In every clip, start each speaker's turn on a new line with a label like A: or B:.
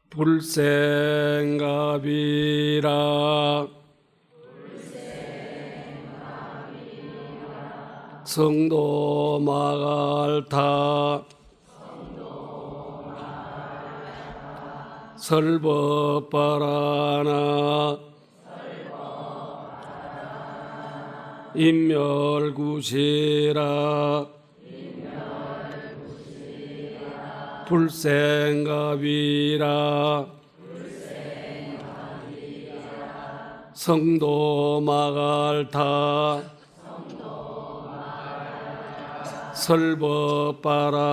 A: 불생갑이라 성도 마갈타 설법바라나 인멸구시라 불생갑이라 성도 마갈타 설법바라나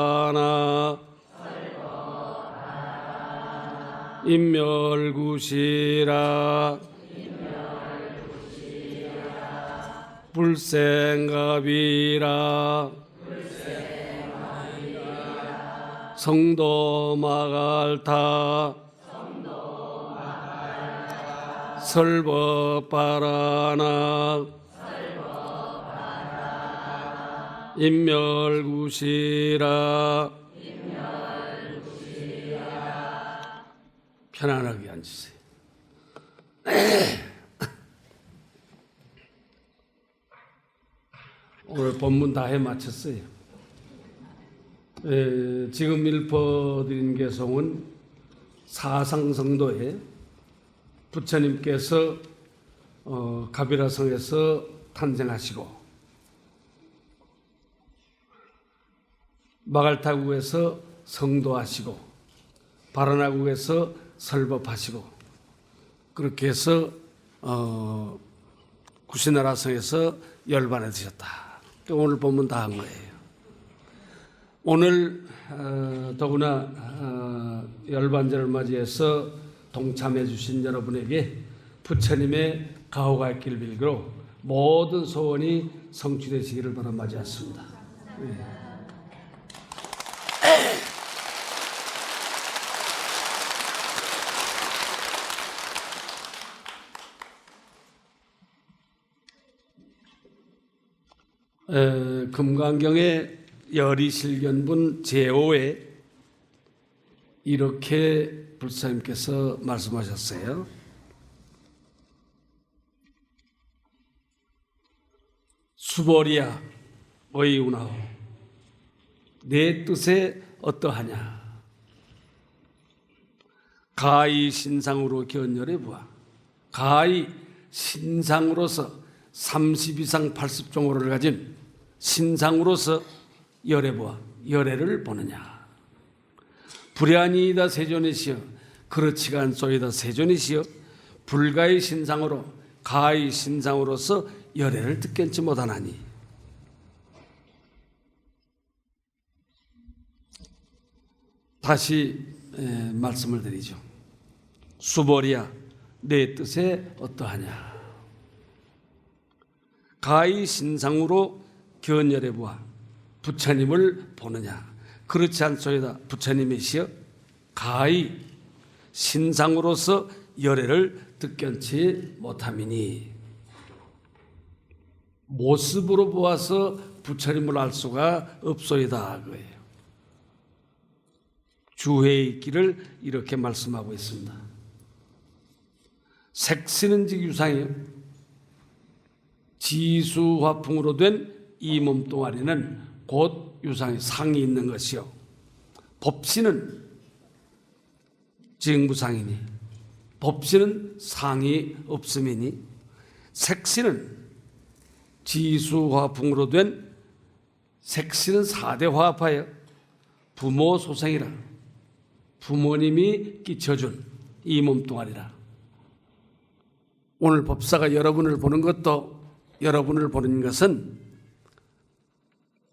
A: 인멸구시라 불생갑이라 성도 마갈타 설법바라나 인멸구시라. 편안하게 앉으세요. 오늘 본문 다 해 마쳤어요. 지금 읽어드린 개송은 사상성도에 부처님께서 가비라성에서 탄생하시고 마갈타국에서 성도하시고 바라나국에서 설법하시고 그렇게 해서 구시나라성에서 열반에 드셨다. 오늘 본문 다 한 거예요. 오늘 더구나 열반절을 맞이해서 동참해 주신 여러분에게 부처님의 가호가 있기를 빌기로 모든 소원이 성취되시기를 바라 맞이했습니다. 네. 금강경의 열이실견분 제5에 이렇게 불사님께서 말씀하셨어요. 수보리야 어이우나오 내 뜻에 어떠하냐. 가히 신상으로 견열해 보아. 가히 신상으로서 30 이상 80종호를 가진 신상으로서 열애보아 열애를 보느냐. 불야니이다 세존이시여 그렇지가 않소이다 세존이시여 불가의 신상으로 가의 신상으로서 열애를 뜻견치 못하나니. 다시 말씀을 드리죠. 수보리야 내 뜻에 어떠하냐. 가히 신상으로 견열해 보아 부처님을 보느냐. 그렇지 않소이다 부처님이시여 가히 신상으로서 열애를 뜻견치 못함이니. 모습으로 보아서 부처님을 알 수가 없소이다 그거예요. 주회의 길을 이렇게 말씀하고 있습니다. 색시는 즉 유상이요 지수화풍으로 된 이 몸뚱아리는 곧 유상의 상이 있는 것이요 법신은 지응무상이니 법신은 상이 없음이니 색신은 지수화풍으로 된 색신은 4대 화합하여 부모 소생이라 부모님이 끼쳐준 이 몸뚱아리라. 오늘 법사가 여러분을 보는 것도 여러분을 보는 것은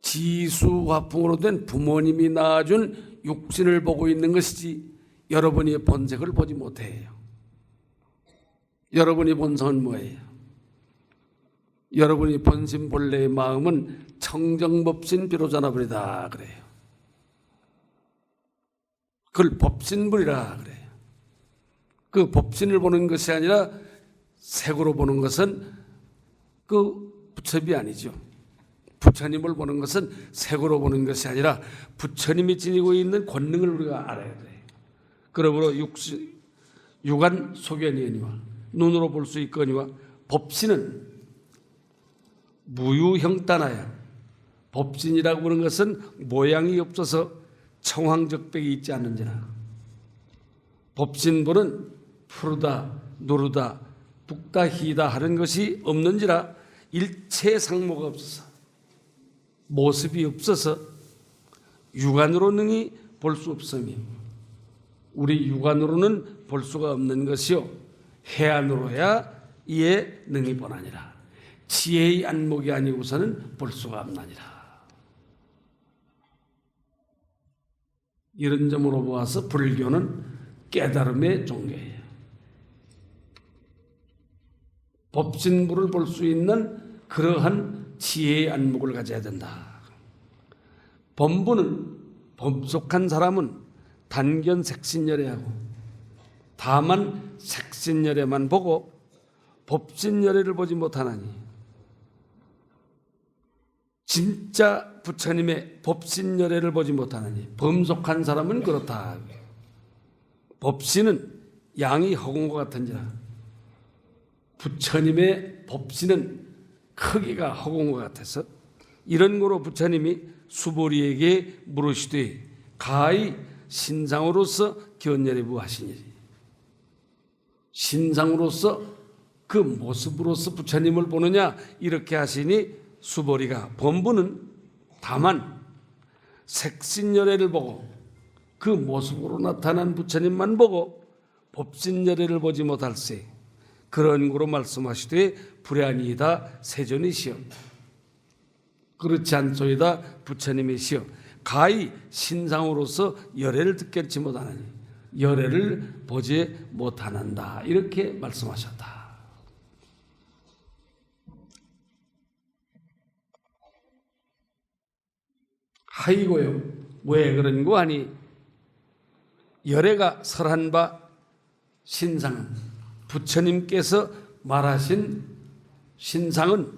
A: 지수화풍으로 된 부모님이 낳아준 육신을 보고 있는 것이지 여러분이 본색을 보지 못해요. 여러분이 본성은 뭐예요? 여러분이 본심 본래의 마음은 청정법신 비로자나불이다 그래요. 그걸 법신불이라 그래요. 그 법신을 보는 것이 아니라 색으로 보는 것은 그 부처님이 아니죠. 부처님을 보는 것은 색으로 보는 것이 아니라 부처님이 지니고 있는 권능을 우리가 알아야 돼요. 그러므로 육안 소견이니와 눈으로 볼 수 있거니와 법신은 무유형단하여, 법신이라고 하는 것은 모양이 없어서 청황적백이 있지 않는지라. 법신부는 푸르다 누르다 붓다 희다 하는 것이 없는지라. 일체 상모가 없어서, 모습이 없어서 육안으로 능히 볼 수 없으며, 우리 육안으로는 볼 수가 없는 것이요 해안으로야 이에 능히 보나니라. 지혜의 안목이 아니고서는 볼 수가 없나니라. 이런 점으로 보아서 불교는 깨달음의 종교예요. 법신부를 볼 수 있는 그러한 지혜의 안목을 가져야 된다. 범부는, 범속한 사람은 단견 색신열애하고 다만 색신열애만 보고 법신열애를 보지 못하나니, 진짜 부처님의 법신열애를 보지 못하나니 범속한 사람은 그렇다. 법신은 양이 허공과 같은지라. 부처님의 법신은 크기가 허공과 같아서 이런 거로 부처님이 수보리에게 물으시되 가히 신상으로서 견열해부하시니리. 신상으로서 그 모습으로서 부처님을 보느냐 이렇게 하시니, 수보리가 범부는 다만 색신열애를 보고 그 모습으로 나타난 부처님만 보고 법신열애를 보지 못할세. 그런 거로 말씀하시되 불야니이다 세존이시여, 그렇지 않소이다 부처님이시여, 가히 신상으로서 열애를 듣겠지 못하나니 열애를 보지 못하는다. 이렇게 말씀하셨다. 하이고요, 왜 그런 거 아니? 열애가 설한 바 신상은, 부처님께서 말하신 신상은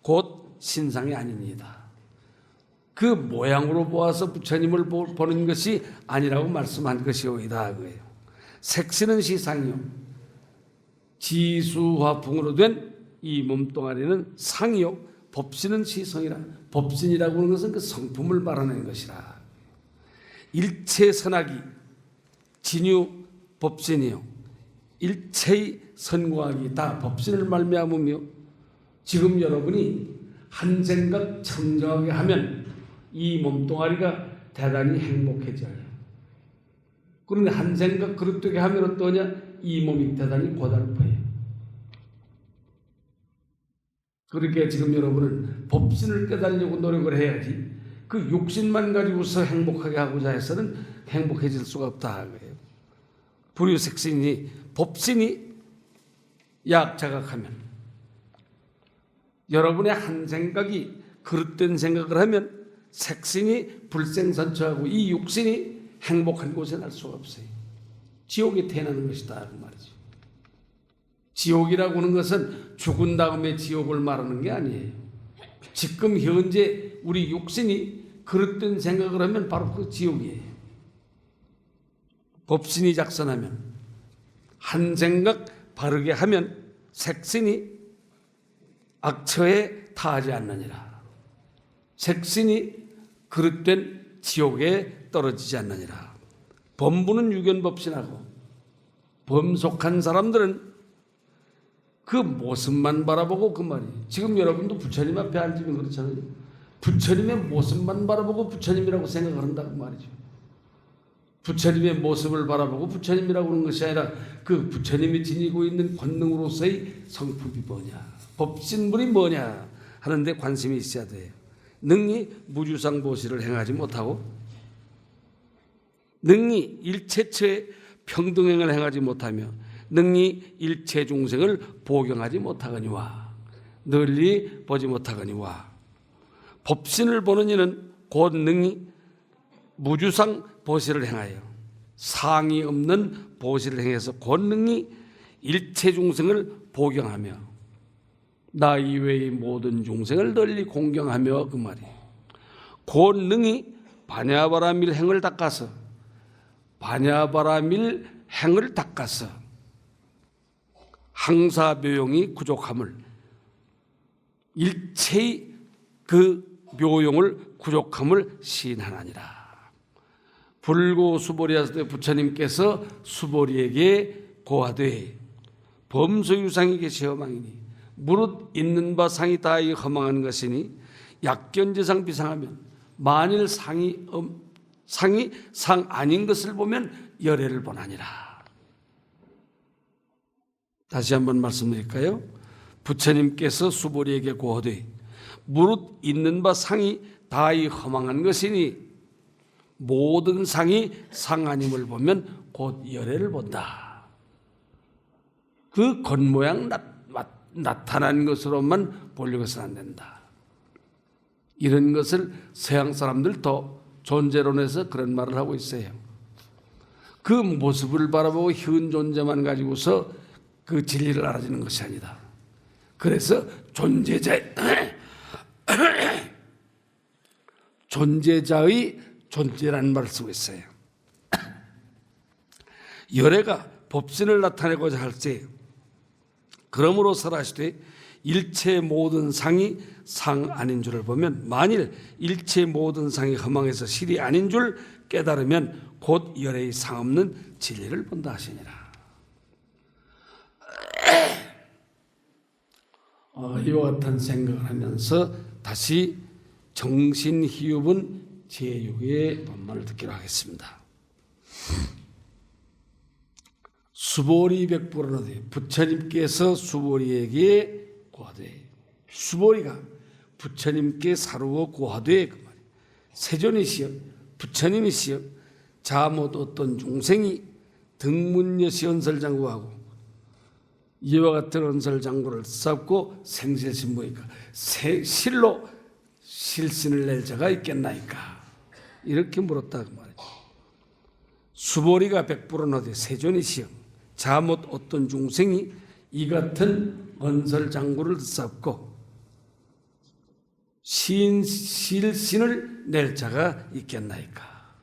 A: 곧 신상이 아닙니다. 그 모양으로 보아서 부처님을 보는 것이 아니라고 말씀한 것이오이다. 그거예요. 색신은 시상이요, 지수화풍으로 된 이 몸뚱아리는 상이요, 법신은 시성이라. 법신이라고 하는 것은 그 성품을 말하는 것이라. 일체 선악이 진유 법신이요, 일체의 선과악이 다 법신을 말미암으며, 지금 여러분이 한 생각 청정하게 하면 이 몸뚱아리가 대단히 행복해져요. 그런데 한 생각 그릇되게 하면 어떠냐? 이 몸이 대단히 고달퍼요. 그렇게 지금 여러분은 법신을 깨달으려고 노력을 해야지, 그 육신만 가지고서 행복하게 하고자 해서는 행복해질 수가 없다. 불유색신이, 법신이 약자각하면, 여러분의 한 생각이 그릇된 생각을 하면 색신이 불생선처하고 이 육신이 행복한 곳에 날 수가 없어요. 지옥에 태어나는 것이다 그 말이죠. 지옥이라고 하는 것은 죽은 다음에 지옥을 말하는 게 아니에요. 지금 현재 우리 육신이 그릇된 생각을 하면 바로 그 지옥이에요. 법신이 작선하면, 한 생각 바르게 하면 색신이 악처에 타하지 않느니라. 색신이 그릇된 지옥에 떨어지지 않느니라. 범부는 유견법신하고, 범속한 사람들은 그 모습만 바라보고, 그 말이 지금 여러분도 부처님 앞에 앉으면 그렇잖아요. 부처님의 모습만 바라보고 부처님이라고 생각을 한다고 말이죠. 부처님의 모습을 바라보고 부처님이라고 하는 것이 아니라 그 부처님이 지니고 있는 권능으로서의 성품이 뭐냐, 법신물이 뭐냐 하는데 관심이 있어야 돼요. 능히 무주상보시를 행하지 못하고, 능히 일체처의 평등행을 행하지 못하며, 능히 일체 중생을 보경하지 못하거니와, 널리 보지 못하거니와, 법신을 보는 이는 곧 능히 무주상 보시를 행하여, 상이 없는 보시를 행해서 곧 능히 일체 중생을 보경하며 나 이외의 모든 중생을 널리 공경하며, 그 말이에요. 곧 능히 바냐바라밀 행을 닦아서 바냐바라밀 행을 닦아서 항사묘용이 구족함을, 일체의 그 묘용을 구족함을 시인하나니라. 불고 수보리하시되 부처님께서 수보리에게 고하되 범소유상이 계시 허망이니 무릇 있는 바 상이 다하여 허망한 것이니 약견제상 비상하면 만일 상이 상 아닌 것을 보면 열애를 보나니라. 다시 한번 말씀드릴까요? 부처님께서 수보리에게 고하되 무릇 있는 바 상이 다하여 허망한 것이니 모든 상이 상 아님을 보면 곧 열애를 본다. 그 겉모양 나타난 것으로만 보려고 해서는 안 된다. 이런 것을 서양 사람들도 존재론에서 그런 말을 하고 있어요. 그 모습을 바라보고 현 존재만 가지고서 그 진리를 알아주는 것이 아니다. 그래서 존재자의 존재라는 말을 쓰고 있어요. 열애가 법신을 나타내고자 할 때 그러므로 설하시되 일체 모든 상이 상 아닌 줄을 보면 만일 일체 모든 상이 허망해서 실이 아닌 줄 깨달으면 곧 열애의 상 없는 진리를 본다 하시니라. 이와 같은 생각을 하면서 다시 정신희흡은 제6의 본문을 듣기로 하겠습니다. 수보리 백부로되 부처님께서 수보리에게 고하되, 수보리가 부처님께 사루어 고하되, 그 말이에요. 세존이시여 부처님이시여 자못 어떤 중생이 등문여시 언설장구하고 이와 같은 언설장구를 쌓고 생실신무이까 실로 실신을 낼 자가 있겠나이까? 이렇게 물었다 그 말이에요. 수보리가 백부로되 세존이시여 자못 어떤 중생이 이 같은 언설장구를 쌓고 실신을 낼 자가 있겠나이까?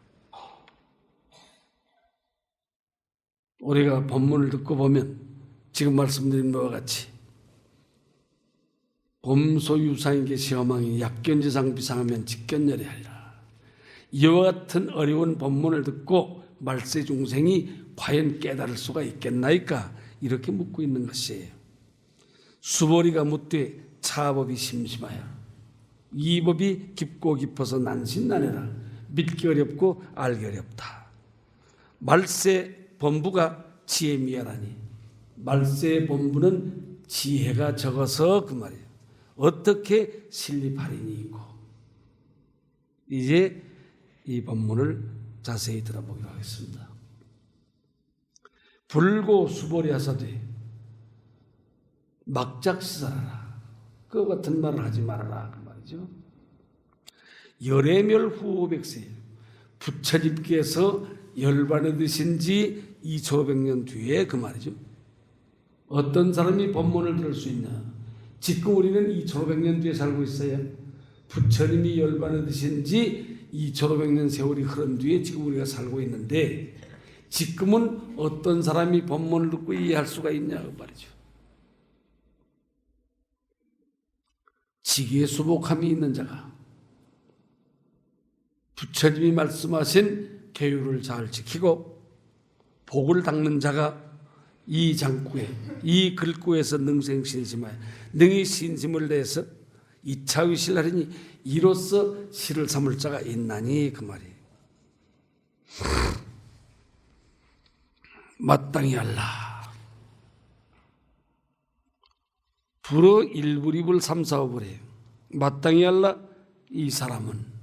A: 우리가 본문을 듣고 보면 지금 말씀드린 바와 같이 범소유상에게 시험하니 약견지상 비상하면 직견열애하리라. 이와 같은 어려운 본문을 듣고 말세 중생이 과연 깨달을 수가 있겠나이까? 이렇게 묻고 있는 것이에요. 수보리가 묻되 차법이 심심하여 이 법이 깊고 깊어서 난신난해라. 믿기 어렵고 알기 어렵다. 말세 본부가 지혜 미하라니 말세 본부는 지혜가 적어서 그 말이에요. 어떻게 실립하리니 있고. 이제 이 본문을 자세히 들어보기로 하겠습니다. 불고 수보리 하사되 막작시사하라. 그와 같은 말을 하지 말아라 그 말이죠. 열애멸 후백세 부처님께서 열반에 드신 지 2500년 뒤에 그 말이죠. 어떤 사람이 법문을 들을 수 있냐? 지금 우리는 2500년 뒤에 살고 있어요. 부처님이 열반에 드신 지 2500년 세월이 흐른 뒤에 지금 우리가 살고 있는데 지금은 어떤 사람이 법문을 듣고 이해할 수가 있냐 그 말이죠. 지기에 수복함이 있는 자가 부처님이 말씀하신 계율을 잘 지키고 복을 닦는 자가 이 장구에 이 글구에서 능생신심하여 능히 신심을 내서 이차의 신하리니 이로써 시를 삼을 자가 있나니 그 말이에요. 마땅히 알라. 불어 일불입을 삼사업을 해요. 마땅히 알라. 이 사람은